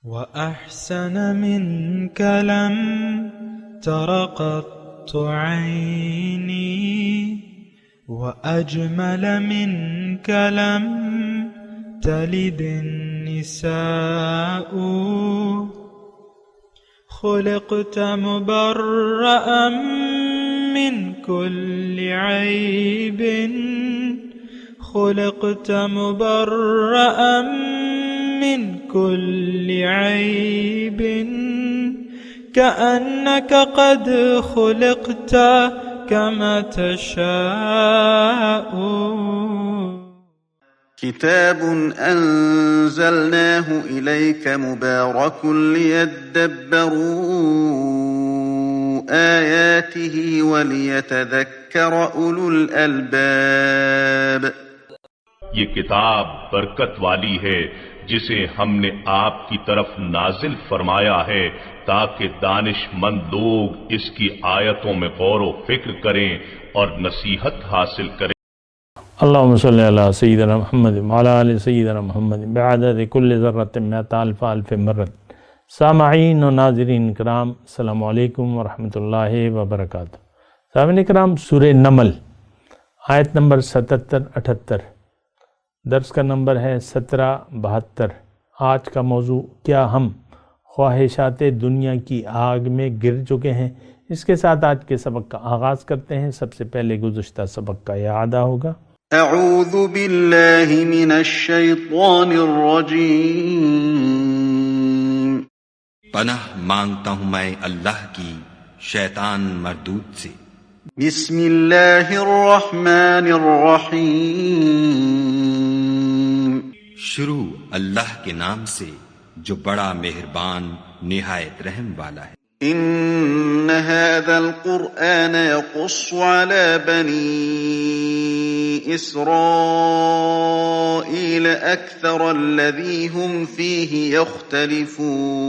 وأحسن منك لم تر قط عيني وأجمل منك لم تلد النساء خلقت مبرأ من كل عيب خلقت مبرأ من كل عيب كأنك قد خلقت كما تشاء. كتاب أنزلناه إليك مبارك ليدبروا آياته وليتذكر أولو الألباب. یہ کتاب برکت والی ہے جسے ہم نے آپ کی طرف نازل فرمایا ہے تاکہ دانش مند لوگ اس کی آیتوں میں غور و فکر کریں اور نصیحت حاصل کریں. اللہم صلی علی سیدنا محمد وعلی آل سیدنا محمد بعدد کل ذرۃ مئۃ الف الف مرۃ. سامعین و ناظرین کرام، السلام علیکم ورحمۃ اللہ وبرکاتہ. سامعین کرام، سورہ نمل آیت نمبر 77-78، درس کا نمبر ہے 1772. آج کا موضوع، کیا ہم خواہشات دنیا کی آگ میں گر چکے ہیں؟ اس کے ساتھ آج کے سبق کا آغاز کرتے ہیں. سب سے پہلے گزشتہ سبق کا اعادہ ہوگا. اعوذ باللہ من الشیطان الرجیم. پناہ مانگتا ہوں میں اللہ کی شیطان مردود سے. بسم اللہ الرحمن الرحیم. شروع اللہ کے نام سے جو بڑا مہربان نہایت رحم والا ہے. ان هذا القرآن يقص على بني إسرائيل أكثر الذي هم فيه يختلفون.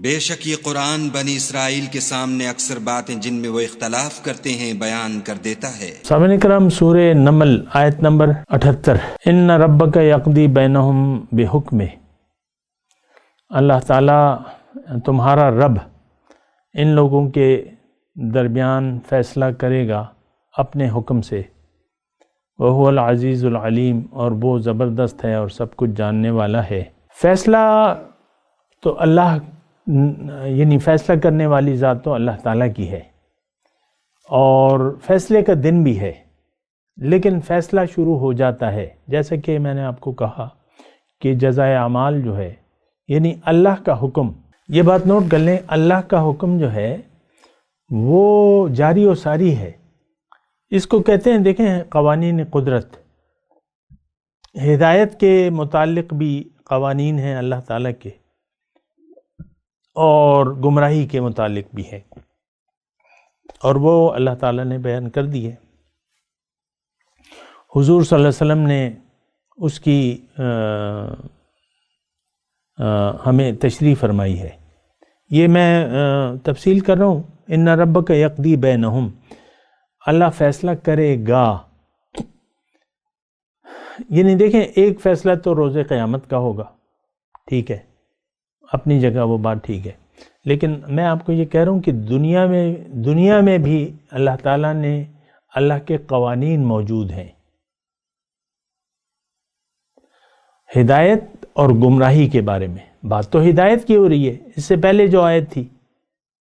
بے شک یہ قرآن بنی اسرائیل کے سامنے اکثر باتیں جن میں وہ اختلاف کرتے ہیں بیان کر دیتا ہے. سامعین کرام، سورہ نمل آیت نمبر 78. ان ربک یقضی بینہم بحکمہ. اللہ تعالیٰ تمہارا رب ان لوگوں کے درمیان فیصلہ کرے گا اپنے حکم سے. وَهُوَ الْعَزِيزُ الْعَلِيمُ، اور وہ زبردست ہے اور سب کچھ جاننے والا ہے. فیصلہ تو اللہ، یعنی فیصلہ کرنے والی ذات تو اللہ تعالیٰ کی ہے، اور فیصلے کا دن بھی ہے، لیکن فیصلہ شروع ہو جاتا ہے. جیسا کہ میں نے آپ کو کہا کہ جزائے اعمال جو ہے، یعنی اللہ کا حکم، یہ بات نوٹ کر لیں، اللہ کا حکم جو ہے وہ جاری و ساری ہے. اس کو کہتے ہیں، دیکھیں، قوانین قدرت. ہدایت کے متعلق بھی قوانین ہیں اللہ تعالیٰ کے، اور گمراہی کے متعلق بھی ہے، اور وہ اللہ تعالیٰ نے بیان کر دی ہے. حضور صلی اللہ علیہ وسلم نے اس کی ہمیں تشریح فرمائی ہے. یہ میں تفصیل کر رہا ہوں. ان ربک یقضی بینہم، اللہ فیصلہ کرے گا. یعنی دیکھیں، ایک فیصلہ تو روز قیامت کا ہوگا، ٹھیک ہے، اپنی جگہ وہ بات ٹھیک ہے، لیکن میں آپ کو یہ کہہ رہا ہوں کہ دنیا میں بھی اللہ تعالیٰ نے اللہ کے قوانین موجود ہیں. ہدایت اور گمراہی کے بارے میں بات تو ہدایت کی ہو رہی ہے. اس سے پہلے جو آیت تھی،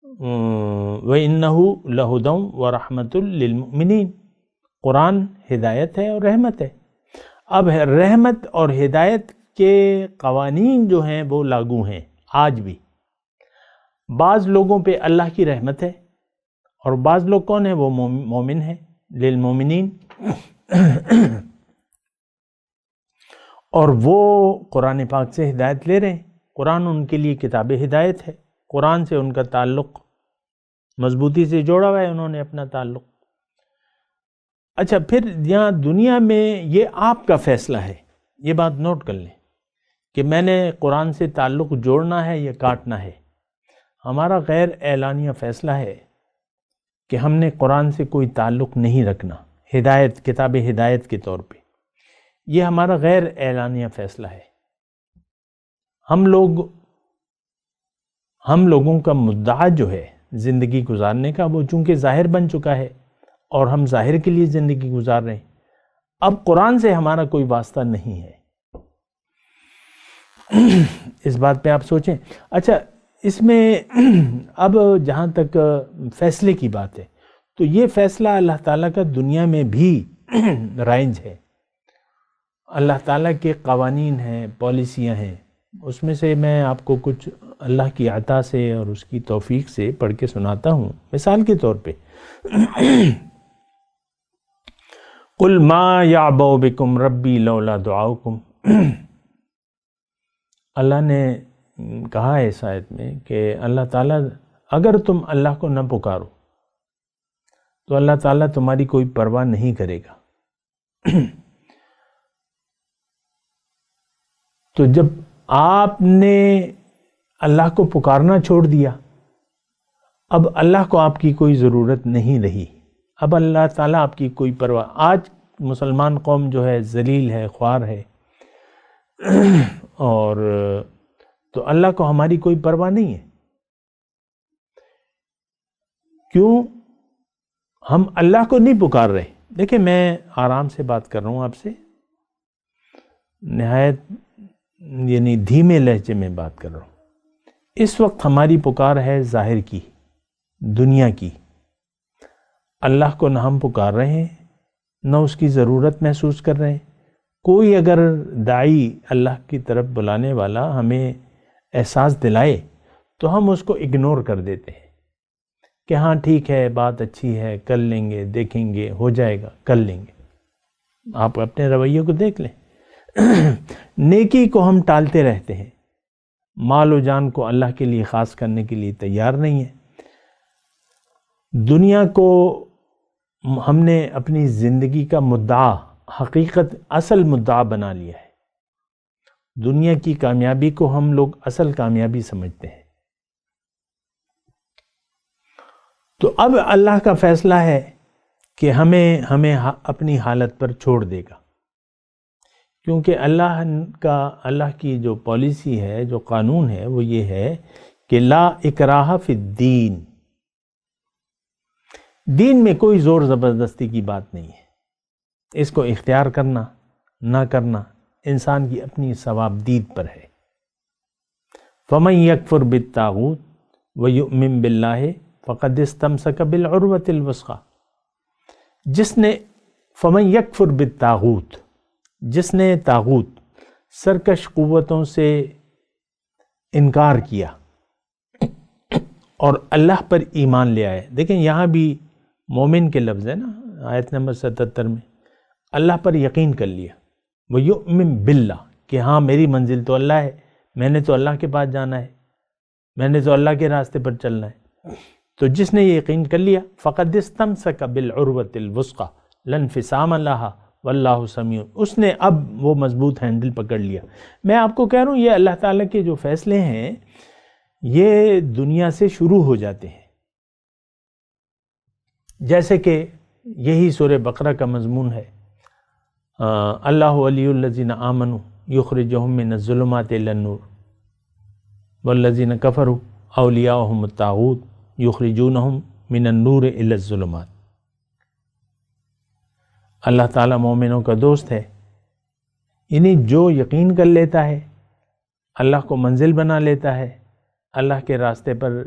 وَإِنَّهُ لَهُدًى وَرَحْمَةٌ لِّلْمُؤْمِنِينَ، قرآن ہدایت ہے اور رحمت ہے. اب رحمت اور ہدایت کے قوانین جو ہیں وہ لاگو ہیں آج بھی. بعض لوگوں پہ اللہ کی رحمت ہے، اور بعض لوگ کون ہیں؟ وہ مومن ہیں، للمومنین. اور وہ قرآن پاک سے ہدایت لے رہے ہیں. قرآن ان کے لیے کتاب ہدایت ہے. قرآن سے ان کا تعلق مضبوطی سے جوڑا ہوا ہے، انہوں نے اپنا تعلق. اچھا، پھر یہاں دنیا میں یہ آپ کا فیصلہ ہے. یہ بات نوٹ کر لیں کہ میں نے قرآن سے تعلق جوڑنا ہے یا کاٹنا ہے. ہمارا غیر اعلانیہ فیصلہ ہے کہ ہم نے قرآن سے کوئی تعلق نہیں رکھنا، ہدایت، کتاب ہدایت کے طور پہ. یہ ہمارا غیر اعلانیہ فیصلہ ہے. ہم لوگوں کا مدعا جو ہے زندگی گزارنے کا، وہ چونکہ ظاہر بن چکا ہے اور ہم ظاہر کے لیے زندگی گزار رہے ہیں. اب قرآن سے ہمارا کوئی واسطہ نہیں ہے. اس بات پہ آپ سوچیں. اچھا، اس میں اب جہاں تک فیصلے کی بات ہے، تو یہ فیصلہ اللہ تعالیٰ کا دنیا میں بھی رائج ہے. اللہ تعالیٰ کے قوانین ہیں، پالیسیاں ہیں. اس میں سے میں آپ کو کچھ اللہ کی عطا سے اور اس کی توفیق سے پڑھ کے سناتا ہوں. مثال کے طور پہ قُلْ مَا يَعْبَؤُ بِكُمْ رَبِّي لَوْلَا دُعَاؤُكُمْ. اللہ نے کہا ہے اس آیت میں کہ اللہ تعالیٰ اگر تم اللہ کو نہ پکارو تو اللہ تعالیٰ تمہاری کوئی پرواہ نہیں کرے گا. تو جب آپ نے اللہ کو پکارنا چھوڑ دیا، اب اللہ کو آپ کی کوئی ضرورت نہیں رہی. اب اللہ تعالیٰ آپ کی کوئی پرواہ. آج مسلمان قوم جو ہے ذلیل ہے، خوار ہے، اور تو اللہ کو ہماری کوئی پرواہ نہیں ہے. کیوں؟ ہم اللہ کو نہیں پکار رہے. دیکھیں، میں آرام سے بات کر رہا ہوں آپ سے، نہایت یعنی دھیمے لہجے میں بات کر رہا ہوں. اس وقت ہماری پکار ہے ظاہر کی، دنیا کی. اللہ کو نہ ہم پکار رہے ہیں، نہ اس کی ضرورت محسوس کر رہے ہیں. کوئی اگر داعی اللہ کی طرف بلانے والا ہمیں احساس دلائے تو ہم اس کو اگنور کر دیتے ہیں کہ ہاں ٹھیک ہے، بات اچھی ہے، کر لیں گے، دیکھیں گے، ہو جائے گا، کر لیں گے. آپ اپنے رویے کو دیکھ لیں. نیکی کو ہم ٹالتے رہتے ہیں، مال و جان کو اللہ کے لیے خاص کرنے کے لیے تیار نہیں ہے. دنیا کو ہم نے اپنی زندگی کا مدعا، حقیقت، اصل مدعا بنا لیا ہے. دنیا کی کامیابی کو ہم لوگ اصل کامیابی سمجھتے ہیں. تو اب اللہ کا فیصلہ ہے کہ ہمیں اپنی حالت پر چھوڑ دے گا، کیونکہ اللہ کی جو پالیسی ہے، جو قانون ہے، وہ یہ ہے کہ لا اکراہ فی الدین. دین میں کوئی زور زبردستی کی بات نہیں ہے. اس کو اختیار کرنا نہ کرنا انسان کی اپنی ثوابدید پر ہے. فَمَن يَكْفُرْ بِالطَّاغُوتِ وَيُؤْمِن بِاللَّهِ فَقَدِ اسْتَمْسَكَ بِالْعُرْوَةِ الْوُثْقَىٰ. جس نے فَمَن يَكْفُرْ بِالطَّاغُوتِ، جس نے طاغوت، سرکش قوتوں سے انکار کیا اور اللہ پر ایمان لے آئے. دیکھیں یہاں بھی مومن کے لفظ ہے نا، آیت نمبر 77 میں. اللہ پر یقین کر لیا. وَيُؤْمِن بِاللَّهِ، کہ ہاں میری منزل تو اللہ ہے، میں نے تو اللہ کے پاس جانا ہے، میں نے تو اللہ کے راستے پر چلنا ہے. تو جس نے یہ یقین کر لیا فَقَدِ اسْتَمْسَكَ بِالْعُرْوَةِ الْوُثْقَىٰ لَا انْفِصَامَ لَهَا واللہ سمیع. اس نے اب وہ مضبوط ہینڈل پکڑ لیا. میں آپ کو کہہ رہا ہوں یہ اللہ تعالیٰ کے جو فیصلے ہیں یہ دنیا سے شروع ہو جاتے ہیں. جیسے کہ یہی سورہ بقرہ کا مضمون ہے، اللہ ولی الذین آمنوا یخرجہم من الظلمات الی النور والذین کفروا اولیاؤہم الطاغوت یخرجونہم من النور الی الظلمات. اللہ تعالیٰ مومنوں کا دوست ہے، یعنی جو یقین کر لیتا ہے، اللہ کو منزل بنا لیتا ہے، اللہ کے راستے پر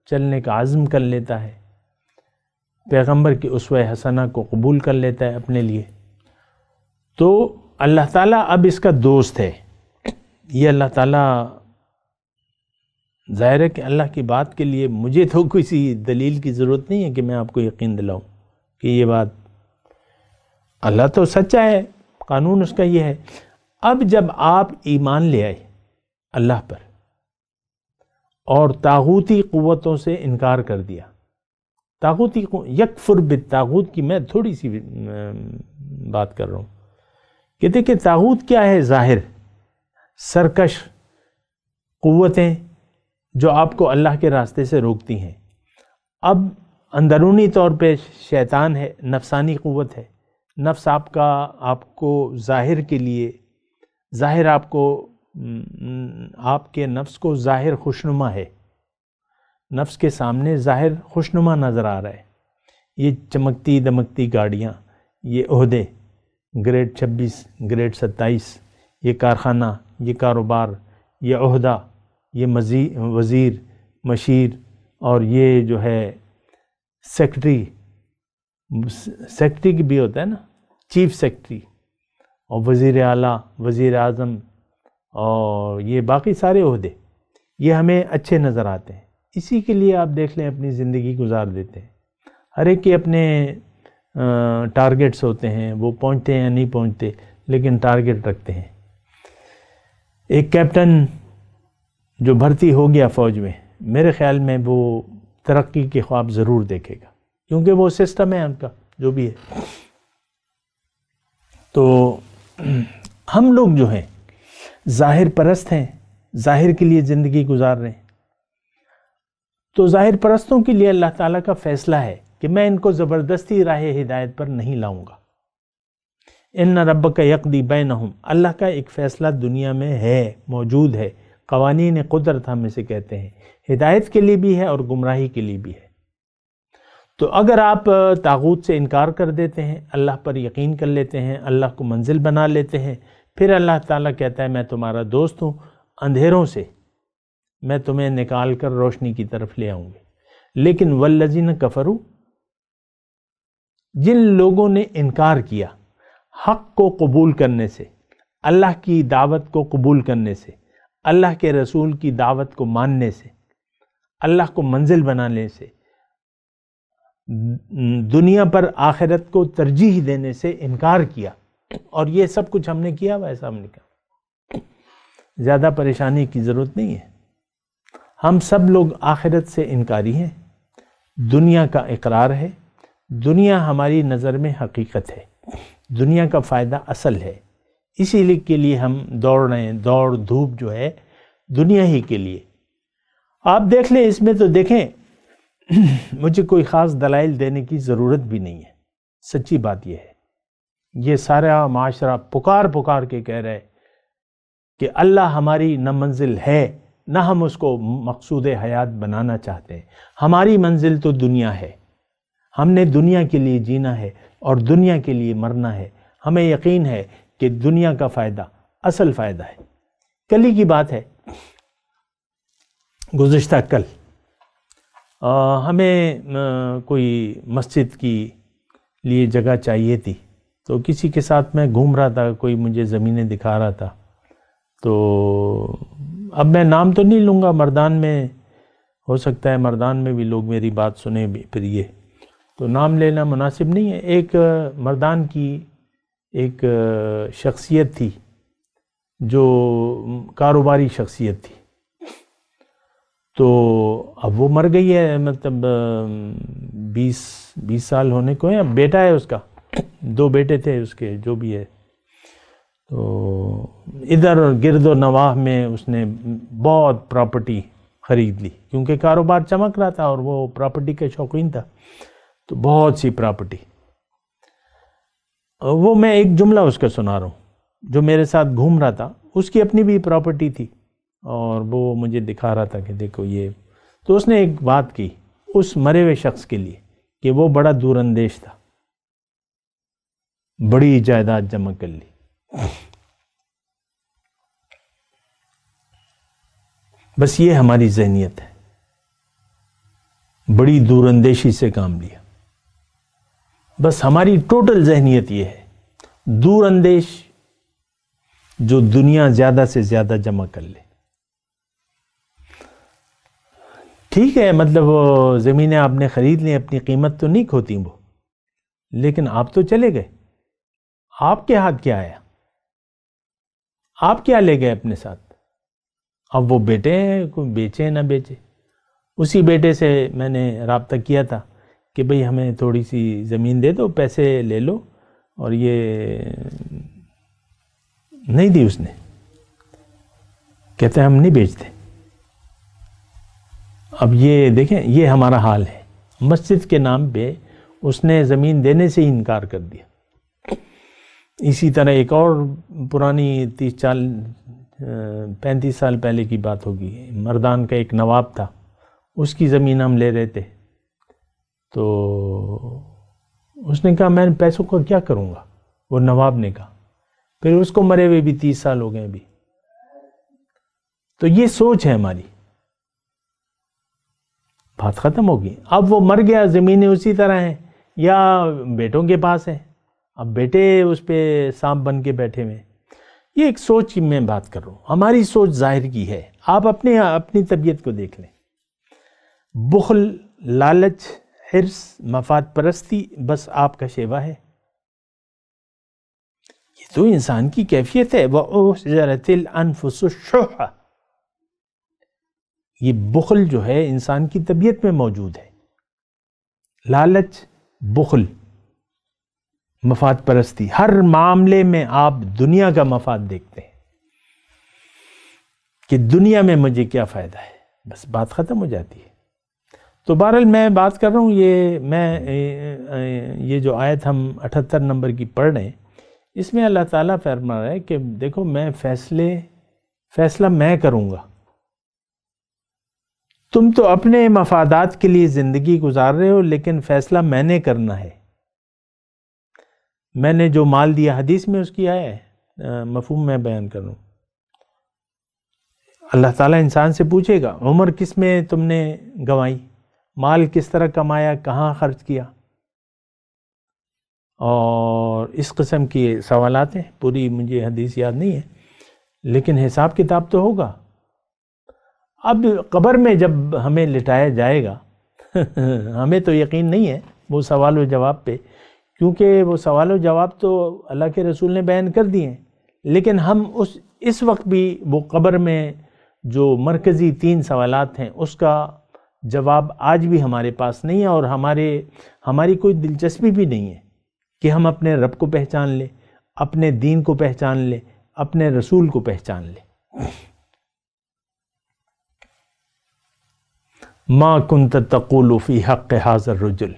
چلنے کا عزم کر لیتا ہے، پیغمبر کی اسوہ حسنہ کو قبول کر لیتا ہے اپنے لیے، تو اللہ تعالیٰ اب اس کا دوست ہے. یہ اللہ تعالیٰ، ظاہر ہے کہ اللہ کی بات کے لیے مجھے تو کسی دلیل کی ضرورت نہیں ہے کہ میں آپ کو یقین دلاؤں کہ یہ بات، اللہ تو سچا ہے، قانون اس کا یہ ہے. اب جب آپ ایمان لے آئے اللہ پر اور طاغوتی قوتوں سے انکار کر دیا، طاغوتی یکفر بالطاغوت کی میں تھوڑی سی بات کر رہا ہوں کہ دیکھیں طاغوت کیا ہے؟ ظاہر سرکش قوتیں جو آپ کو اللہ کے راستے سے روکتی ہیں. اب اندرونی طور پہ شیطان ہے، نفسانی قوت ہے. نفس آپ کو ظاہر کے لیے، ظاہر آپ کو آپ کے نفس کو ظاہر خوشنما ہے، نفس کے سامنے ظاہر خوشنما نظر آ رہا ہے، یہ چمکتی دمکتی گاڑیاں، یہ عہدے، گریڈ 26 گریڈ 27، یہ کارخانہ، یہ کاروبار، یہ عہدہ، یہ وزیر، مشیر، اور یہ جو ہے سیکرٹری کی بھی ہوتا ہے نا، چیف سیکرٹری، اور وزیر اعلیٰ، وزیر اعظم، اور یہ باقی سارے عہدے، یہ ہمیں اچھے نظر آتے ہیں، اسی کے لیے آپ دیکھ لیں اپنی زندگی گزار دیتے ہیں۔ ہر ایک کے اپنے ٹارگٹس ہوتے ہیں، وہ پہنچتے ہیں یا نہیں پہنچتے، لیکن ٹارگٹ رکھتے ہیں۔ ایک کیپٹن جو بھرتی ہو گیا فوج میں، میرے خیال میں وہ ترقی کے خواب ضرور دیکھے گا، کیونکہ وہ سسٹم ہے ان کا جو بھی ہے۔ تو ہم لوگ جو ہیں ظاہر پرست ہیں، ظاہر کے لیے زندگی گزار رہے ہیں، تو ظاہر پرستوں کے لیے اللہ تعالیٰ کا فیصلہ ہے کہ میں ان کو زبردستی راہ ہدایت پر نہیں لاؤں گا۔ ان ربک یقضی بینہم، اللہ کا ایک فیصلہ دنیا میں ہے، موجود ہے، قوانین قدرت ہم اسے کہتے ہیں، ہدایت کے لیے بھی ہے اور گمراہی کے لیے بھی ہے۔ تو اگر آپ طاغوت سے انکار کر دیتے ہیں، اللہ پر یقین کر لیتے ہیں، اللہ کو منزل بنا لیتے ہیں، پھر اللہ تعالیٰ کہتا ہے میں تمہارا دوست ہوں، اندھیروں سے میں تمہیں نکال کر روشنی کی طرف لے آؤں گے۔ لیکن والذین کفروا، جن لوگوں نے انکار کیا حق کو قبول کرنے سے، اللہ کی دعوت کو قبول کرنے سے، اللہ کے رسول کی دعوت کو ماننے سے، اللہ کو منزل بنانے سے، دنیا پر آخرت کو ترجیح دینے سے انکار کیا، اور یہ سب کچھ ہم نے کیا، ویسا ہم نے کیا، زیادہ پریشانی کی ضرورت نہیں ہے۔ ہم سب لوگ آخرت سے انکاری ہیں، دنیا کا اقرار ہے، دنیا ہماری نظر میں حقیقت ہے، دنیا کا فائدہ اصل ہے، اسی لیے کے لیے ہم دوڑ رہے ہیں، دوڑ دھوپ جو ہے دنیا ہی کے لیے۔ آپ دیکھ لیں، اس میں تو دیکھیں مجھے کوئی خاص دلائل دینے کی ضرورت بھی نہیں ہے، سچی بات یہ ہے، یہ سارا معاشرہ پکار کے کہہ رہا ہے کہ اللہ ہماری نہ منزل ہے، نہ ہم اس کو مقصود حیات بنانا چاہتے ہیں، ہماری منزل تو دنیا ہے، ہم نے دنیا کے لیے جینا ہے اور دنیا کے لیے مرنا ہے، ہمیں یقین ہے کہ دنیا کا فائدہ اصل فائدہ ہے۔ کل ہی کی بات ہے، گزشتہ کل ہمیں کوئی مسجد کی لیے جگہ چاہیے تھی، تو کسی کے ساتھ میں گھوم رہا تھا، کوئی مجھے زمینیں دکھا رہا تھا، تو اب میں نام تو نہیں لوں گا، مردان میں ہو سکتا ہے مردان میں بھی لوگ میری بات سنیں بھی، پھر یہ تو نام لینا مناسب نہیں ہے۔ ایک مردان کی ایک شخصیت تھی جو کاروباری شخصیت تھی، تو اب وہ مر گئی ہے، مطلب 20 سال ہونے کو ہے، بیٹا ہے اس کا، 2 بیٹے تھے اس کے، جو بھی ہے، تو ادھر گرد و نواح میں اس نے بہت پراپرٹی خرید لی، کیونکہ کاروبار چمک رہا تھا اور وہ پراپرٹی کا شوقین تھا، تو بہت سی پراپرٹی۔ وہ میں ایک جملہ اس کا سنا رہا ہوں، جو میرے ساتھ گھوم رہا تھا، اس کی اپنی بھی پراپرٹی تھی، اور وہ مجھے دکھا رہا تھا کہ دیکھو یہ، تو اس نے ایک بات کی اس مرے ہوئے شخص کے لیے کہ وہ بڑا دور اندیش تھا، بڑی جائیداد جمع کر لی۔ بس یہ ہماری ذہنیت ہے، بڑی دور اندیشی سے کام لیا، بس ہماری ٹوٹل ذہنیت یہ ہے، دور اندیش جو دنیا زیادہ سے زیادہ جمع کر لے۔ ٹھیک ہے، مطلب وہ زمینیں آپ نے خرید لیں، اپنی قیمت تو نہیں کھوتی وہ، لیکن آپ تو چلے گئے، آپ کے ہاتھ کیا آیا؟ آپ کیا لے گئے اپنے ساتھ؟ اب وہ بیٹے ہیں، کوئی بیچے نہ بیچے۔ اسی بیٹے سے میں نے رابطہ کیا تھا کہ بھئی ہمیں تھوڑی سی زمین دے دو، پیسے لے لو، اور یہ نہیں دی اس نے، کہتے ہیں ہم نہیں بیچتے۔ اب یہ دیکھیں، یہ ہمارا حال ہے، مسجد کے نام پہ اس نے زمین دینے سے ہی انکار کر دیا۔ اسی طرح ایک اور پرانی 35 سال پہلے کی بات ہوگی، مردان کا ایک نواب تھا، اس کی زمین ہم لے رہے تھے، تو اس نے کہا میں پیسوں کا کیا کروں گا، وہ نواب نے کہا، پھر اس کو مرے ہوئے بھی 30 سال ہو گئے ابھی. تو یہ سوچ ہے ہماری. بات ختم ہوگی. اب وہ مر گیا، زمینیں اسی طرح ہیں یا بیٹوں کے پاس ہیں، اب بیٹے اس پہ سانپ بن کے بیٹھے ہوئے. یہ ایک سوچ کی میں بات کر رہا ہوں، ہماری سوچ ظاہر کی ہے. آپ اپنی طبیعت کو دیکھ لیں. بخل، لالچ، حرص، مفاد پرستی بس آپ کا شیوا ہے. یہ تو انسان کی کیفیت ہے. وَأُحْضِرَتِ الْأَنفُسُ الشُّحَّ، یہ بخل جو ہے انسان کی طبیعت میں موجود ہے. لالچ، بخل، مفاد پرستی، ہر معاملے میں آپ دنیا کا مفاد دیکھتے ہیں کہ دنیا میں مجھے کیا فائدہ ہے، بس بات ختم ہو جاتی ہے. تو بہرحال میں بات کر رہا ہوں، یہ جو آیت ہم 78 نمبر کی پڑھ رہے ہیں، اس میں اللہ تعالیٰ فرما رہا ہے کہ دیکھو میں فیصلہ میں کروں گا. تم تو اپنے مفادات کے لیے زندگی گزار رہے ہو، لیکن فیصلہ میں نے کرنا ہے. میں نے جو مال دیا، حدیث میں اس کی آیا ہے، مفہوم میں بیان کروں. اللہ تعالیٰ انسان سے پوچھے گا عمر کس میں تم نے گنوائی، مال کس طرح کمایا، کہاں خرچ کیا، اور اس قسم کی سوالات ہیں. پوری مجھے حدیث یاد نہیں ہے، لیکن حساب کتاب تو ہوگا. اب قبر میں جب ہمیں لٹایا جائے گا ہمیں تو یقین نہیں ہے وہ سوال و جواب پہ، کیونکہ وہ سوال و جواب تو اللہ کے رسول نے بیان کر دیے ہیں، لیکن ہم اس وقت بھی وہ قبر میں جو مرکزی 3 سوالات ہیں اس کا جواب آج بھی ہمارے پاس نہیں ہے، اور ہماری کوئی دلچسپی بھی نہیں ہے کہ ہم اپنے رب کو پہچان لیں، اپنے دین کو پہچان لیں، اپنے رسول کو پہچان لیں. ما کنت تقول فی حق ھذا الرجل،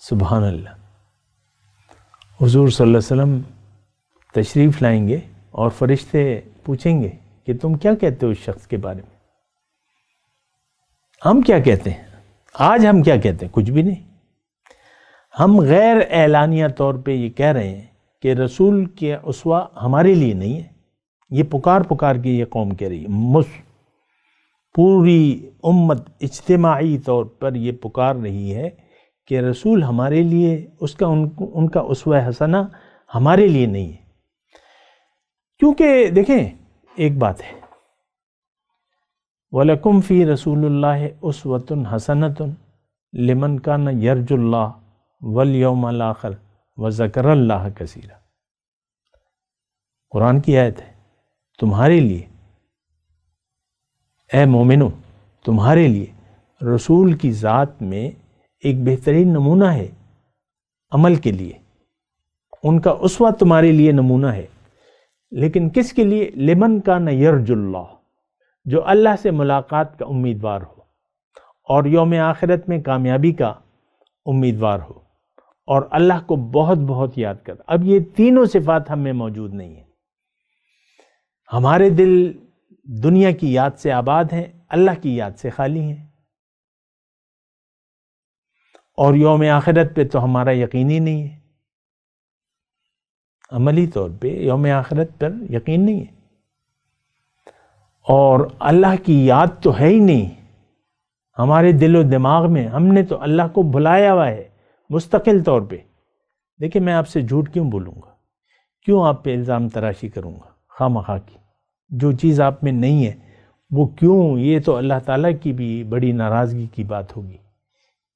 سبحان اللہ. حضور صلی اللہ علیہ وسلم تشریف لائیں گے اور فرشتے پوچھیں گے کہ تم کیا کہتے ہو اس شخص کے بارے میں. ہم کیا کہتے ہیں آج، ہم کیا کہتے ہیں؟ کچھ بھی نہیں. ہم غیر اعلانیہ طور پہ یہ کہہ رہے ہیں کہ رسول کے اسوہ ہمارے لیے نہیں ہے. یہ پکار کے یہ قوم کہہ رہی ہے، پوری امت اجتماعی طور پر یہ پکار رہی ہے کہ رسول ہمارے لیے ان کا اسوہ حسنہ ہمارے لیے نہیں ہے. کیونکہ دیکھیں ایک بات ہے، وَلَكُمْ فِي رَسُولِ اللَّهِ أُسْوَةٌ حَسَنَةٌ لِمَنْ كَانَ يَرْجُو اللَّهَ وَالْيَوْمَ الْآخِرَ وَذَكَرَ اللَّهَ كَثِيرًا. قرآن کی آیت ہے، تمہارے لیے اے مومنو، تمہارے لیے رسول کی ذات میں ایک بہترین نمونہ ہے عمل کے لیے. ان کا اسوہ تمہارے لیے نمونہ ہے، لیکن کس کے لیے؟ لمن کان یرجو اللہ، جو اللہ سے ملاقات کا امیدوار ہو اور یوم آخرت میں کامیابی کا امیدوار ہو اور اللہ کو بہت بہت یاد کر. اب یہ تینوں صفات ہم میں موجود نہیں ہیں. ہمارے دل دنیا کی یاد سے آباد ہیں، اللہ کی یاد سے خالی ہیں، اور یوم آخرت پہ تو ہمارا یقین ہی نہیں ہے. عملی طور پہ یوم آخرت پر یقین نہیں ہے، اور اللہ کی یاد تو ہے ہی نہیں ہمارے دل و دماغ میں. ہم نے تو اللہ کو بھلایا ہوا ہے مستقل طور پہ. دیکھیں میں آپ سے جھوٹ کیوں بولوں گا، کیوں آپ پہ الزام تراشی کروں گا خواہ مخواہ کی؟ جو چیز آپ میں نہیں ہے وہ کیوں؟ یہ تو اللہ تعالیٰ کی بھی بڑی ناراضگی کی بات ہوگی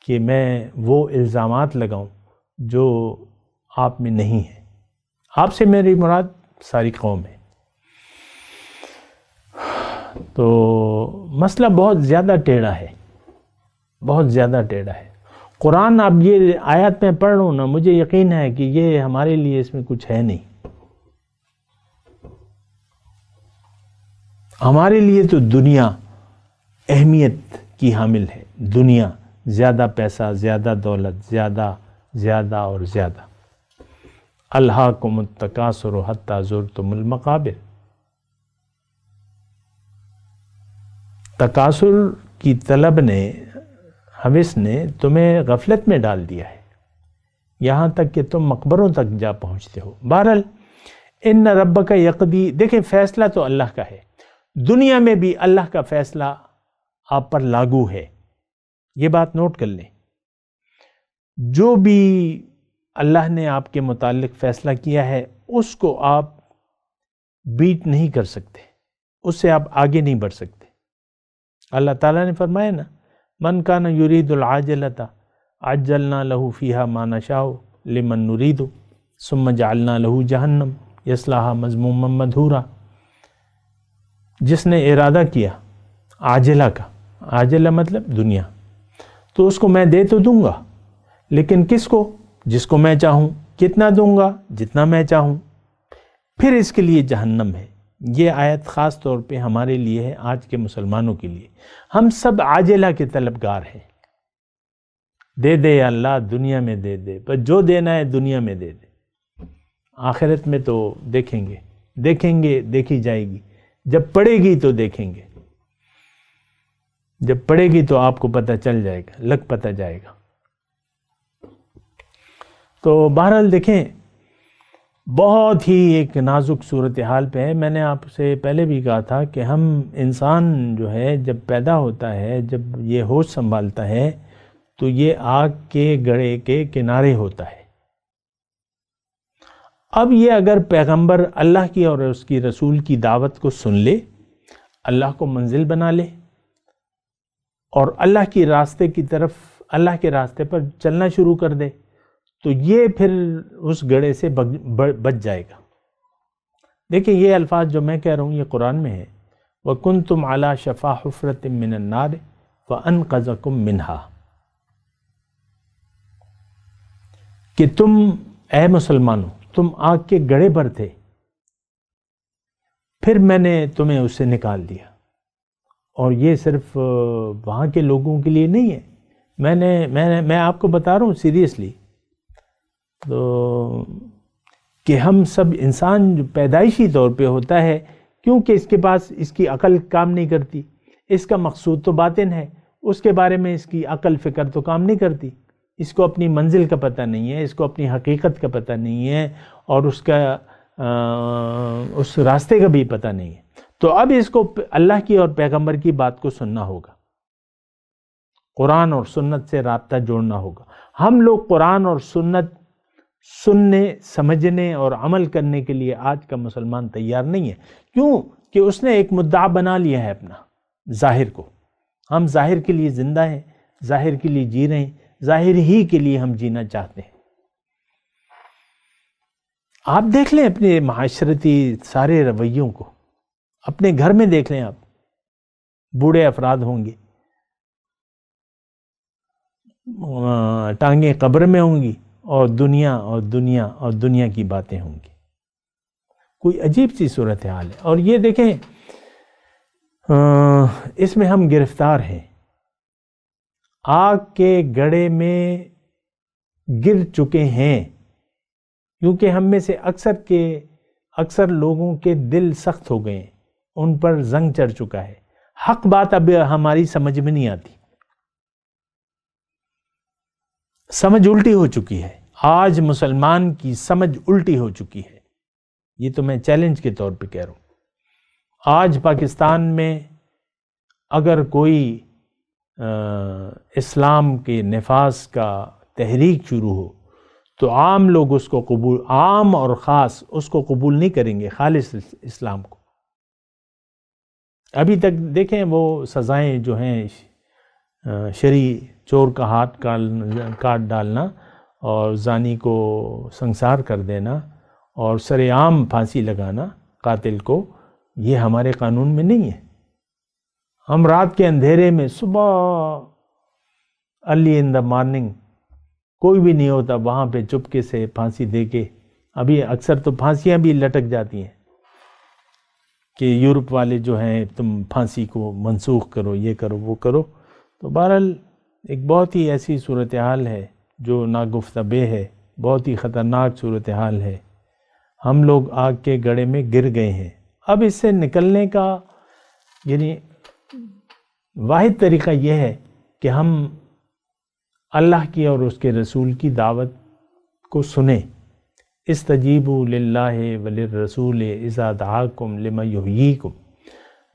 کہ میں وہ الزامات لگاؤں جو آپ میں نہیں ہے. آپ سے میری مراد ساری قوم ہے. تو مسئلہ بہت زیادہ ٹیڑھا ہے، بہت زیادہ ٹیڑھا ہے. قرآن اب یہ آیات میں پڑھ رہا ہوں نا، مجھے یقین ہے کہ یہ ہمارے لیے اس میں کچھ ہے نہیں. ہمارے لیے تو دنیا اہمیت کی حامل ہے. دنیا، زیادہ پیسہ، زیادہ دولت، زیادہ اور زیادہ. الہاکم التکاثر حتی زرتم المقابر۔ تکاثر کی طلب نے، ہوس نے تمہیں غفلت میں ڈال دیا ہے، یہاں تک کہ تم مقبروں تک جا پہنچتے ہو۔ بہرحال ان ربک یقضی، دیکھیں فیصلہ تو اللہ کا ہے، دنیا میں بھی اللہ کا فیصلہ آپ پر لاگو ہے، یہ بات نوٹ کر لیں۔ جو بھی اللہ نے آپ کے متعلق فیصلہ کیا ہے اس کو آپ بیٹ نہیں کر سکتے، اس سے آپ آگے نہیں بڑھ سکتے۔ اللہ تعالیٰ نے فرمایا نا، من کان یرید العاجلۃ عجلنا لہ فیہا ما نشاء لمن نرید ثم جعلنا لہ جہنم یصلاھا مذموما مدحورا۔ جس نے ارادہ کیا عاجلہ کا، عاجلہ مطلب دنیا، تو اس کو میں دے تو دوں گا، لیکن کس کو؟ جس کو میں چاہوں۔ کتنا دوں گا؟ جتنا میں چاہوں۔ پھر اس کے لیے جہنم ہے۔ یہ آیت خاص طور پہ ہمارے لیے ہے، آج کے مسلمانوں کے لیے۔ ہم سب عاجلہ کے طلبگار ہیں، دے دے یا اللہ، دنیا میں دے دے، پر جو دینا ہے دنیا میں دے دے، آخرت میں تو دیکھیں گے، دیکھی جائے گی، جب پڑے گی تو دیکھیں گے، جب پڑے گی تو آپ کو پتہ چل جائے گا، لگ پتہ جائے گا۔ تو بہرحال دیکھیں، بہت ہی ایک نازک صورتحال پہ ہے۔ میں نے آپ سے پہلے بھی کہا تھا کہ ہم انسان جو ہے جب پیدا ہوتا ہے، جب یہ ہوش سنبھالتا ہے تو یہ آگ کے گڑھے کے کنارے ہوتا ہے۔ اب یہ اگر پیغمبر اللہ کی اور اس کی رسول کی دعوت کو سن لے، اللہ کو منزل بنا لے اور اللہ کی راستے کی طرف، اللہ کے راستے پر چلنا شروع کر دے، تو یہ پھر اس گڑھے سے بچ جائے گا۔ دیکھیں یہ الفاظ جو میں کہہ رہا ہوں یہ قرآن میں ہے، وَكُنْتُمْ عَلَى شَفَا حُفْرَةٍ مِّنَ النَّارِ فَأَنْقَذَكُم مِّنْهَا، کہ تم اے مسلمانوں، تم آگ کے گڑھے پر تھے، پھر میں نے تمہیں اس سے نکال دیا۔ اور یہ صرف وہاں کے لوگوں کے لیے نہیں ہے، میں آپ کو بتا رہا ہوں سیریسلی، تو کہ ہم سب انسان جو پیدائشی طور پہ ہوتا ہے، کیونکہ اس کے پاس اس کی عقل کام نہیں کرتی، اس کا مقصود تو باطن ہے، اس کے بارے میں اس کی عقل فکر تو کام نہیں کرتی، اس کو اپنی منزل کا پتہ نہیں ہے، اس کو اپنی حقیقت کا پتہ نہیں ہے، اور اس راستے کا بھی پتہ نہیں ہے۔ تو اب اس کو اللہ کی اور پیغمبر کی بات کو سننا ہوگا، قرآن اور سنت سے رابطہ جوڑنا ہوگا۔ ہم لوگ قرآن اور سنت سننے، سمجھنے اور عمل کرنے کے لیے آج کا مسلمان تیار نہیں ہے۔ کیوں؟ کہ اس نے ایک مدعا بنا لیا ہے اپنا، ظاہر کو۔ ہم ظاہر کے لیے زندہ ہیں، ظاہر کے لیے جی رہے ہیں، ظاہر ہی کے لیے ہم جینا چاہتے ہیں۔ آپ دیکھ لیں اپنے معاشرتی سارے رویوں کو، اپنے گھر میں دیکھ لیں آپ، بوڑھے افراد ہوں گے، ٹانگیں قبر میں ہوں گی، اور دنیا کی باتیں ہوں گی۔ کوئی عجیب سی صورتحال ہے۔ اور یہ دیکھیں اس میں ہم گرفتار ہیں، آگ کے گڑھے میں گر چکے ہیں، کیونکہ ہم میں سے اکثر لوگوں کے دل سخت ہو گئے ہیں، ان پر زنگ چڑھ چکا ہے، حق بات اب ہماری سمجھ میں نہیں آتی، سمجھ الٹی ہو چکی ہے۔ آج مسلمان کی سمجھ الٹی ہو چکی ہے، یہ تو میں چیلنج کے طور پہ کہہ رہا ہوں۔ آج پاکستان میں اگر کوئی اسلام کے نفاذ کا تحریک شروع ہو تو عام لوگ اس کو قبول، عام اور خاص اس کو قبول نہیں کریں گے، خالص اسلام کو۔ ابھی تک دیکھیں وہ سزائیں جو ہیں، شرعی چور کا ہاتھ کاٹ ڈالنا اور زانی کو سنسار کر دینا اور سر عام پھانسی لگانا قاتل کو، یہ ہمارے قانون میں نہیں ہے۔ ہم رات کے اندھیرے میں، صبح ارلی ان دا مارننگ، کوئی بھی نہیں ہوتا وہاں پہ، چپکے سے پھانسی دے کے، ابھی اکثر تو پھانسیاں بھی لٹک جاتی ہیں کہ یورپ والے جو ہیں تم پھانسی کو منسوخ کرو، یہ کرو وہ کرو۔ تو بہرحال ایک بہت ہی ایسی صورتحال ہے جو ناگفتہ بے ہے، بہت ہی خطرناک صورتحال ہے، ہم لوگ آگ کے گڑھے میں گر گئے ہیں۔ اب اس سے نکلنے کا یعنی واحد طریقہ یہ ہے کہ ہم اللہ کی اور اس کے رسول کی دعوت کو سنیں۔ استجیبوا للہ وللرسول اذا دعاکم لما یحییکم،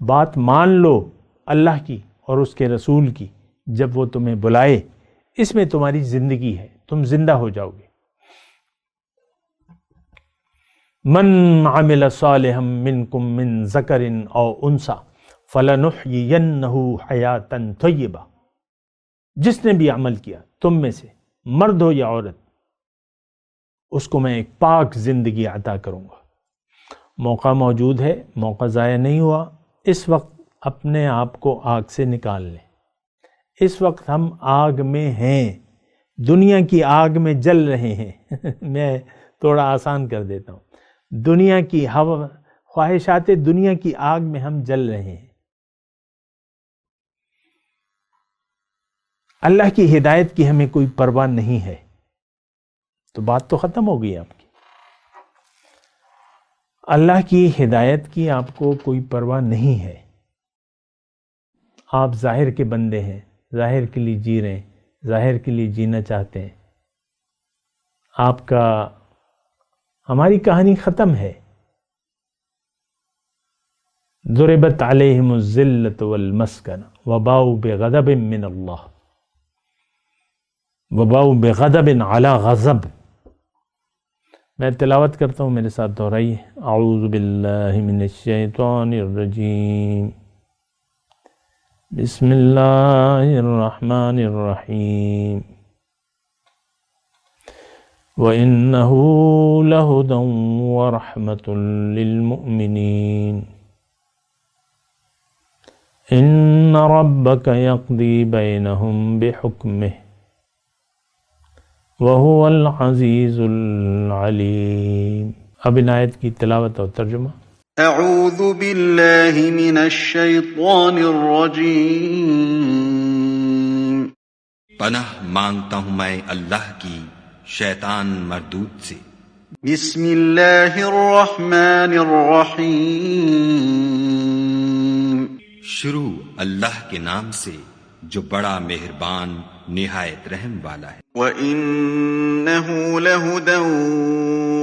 بات مان لو اللہ کی اور اس کے رسول کی جب وہ تمہیں بلائے، اس میں تمہاری زندگی ہے، تم زندہ ہو جاؤ گے۔ من عمل صالحا منکم من ذکر او انثی فلنحیینہ حیاۃ طیبہ، جس نے بھی عمل کیا تم میں سے، مرد ہو یا عورت، اس کو میں ایک پاک زندگی عطا کروں گا۔ موقع موجود ہے، موقع ضائع نہیں ہوا، اس وقت اپنے آپ کو آگ سے نکال لیں۔ اس وقت ہم آگ میں ہیں، دنیا کی آگ میں جل رہے ہیں۔ میں تھوڑا آسان کر دیتا ہوں، دنیا کی خواہشات دنیا کی آگ میں ہم جل رہے ہیں۔ اللہ کی ہدایت کی ہمیں کوئی پرواہ نہیں ہے، تو بات تو ختم ہو گئی آپ کی۔ اللہ کی ہدایت کی آپ کو کوئی پرواہ نہیں ہے، آپ ظاہر کے بندے ہیں، ظاہر کے لیے جی رہے ہیں، ظاہر کے لیے جینا چاہتے ہیں۔ آپ کا ہماری کہانی ختم ہے۔ ضربت علیہم الذلۃ والمسکنہ وباؤوا بغضب من اللہ وباؤوا بغضب علی غضب۔ میں تلاوت کرتا ہوں، میرے ساتھ دہرائیے۔ اعوذ باللہ من الشیطان الرجیم، بسم اللہ الرحمن الرحیم، وَإِنَّهُ لَهُدًى وَرَحْمَةٌ لِّلْمُؤْمِنِينَ إِنَّ رَبَّكَ يَقْضِي بَيْنَهُمْ بِحُكْمِهِ وَهُوَ الْعَزِيزُ الْعَلِيمُ۔ اب ان آیت کی تلاوت اور ترجمہ۔ اعوذ باللہ من الشیطان الرجیم، پناہ مانگتا ہوں میں اللہ کی شیطان مردود سے۔ بسم اللہ الرحمن الرحیم، شروع اللہ کے نام سے جو بڑا مہربان نہایت رحم والا ہے۔ وَإِنَّهُ لَهُدًى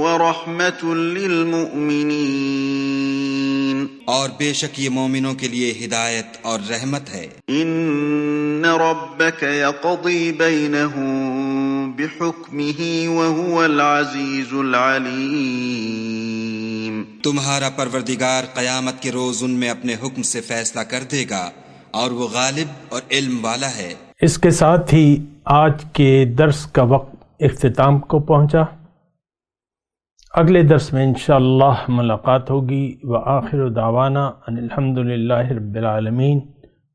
وَرَحْمَةٌ لِّلْمُؤْمِنِينَ، اور بے شک یہ مومنوں کے لیے ہدایت اور رحمت ہے۔ إِنَّ رَبَّكَ يَقْضِي بَيْنَهُم بِحُكْمِهِ وَهُوَ الْعَزِيزُ الْعَلِيمُ، تمہارا پروردگار قیامت کے روز ان میں اپنے حکم سے فیصلہ کر دے گا اور وہ غالب اور علم والا ہے۔ اس کے ساتھ ہی آج کے درس کا وقت اختتام کو پہنچا۔ اگلے درس میں انشاءاللہ ملاقات ہوگی۔ وآخر دعوانا ان الحمدللہ رب العالمین،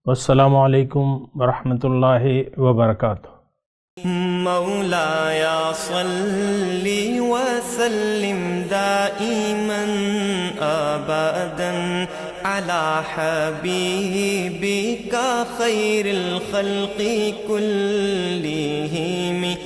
والسلام علیکم ورحمۃ اللہ وبرکاتہ۔ مولایا صلی وسلم دائما ابدا علی حبیبک خیر الخلق کلہم۔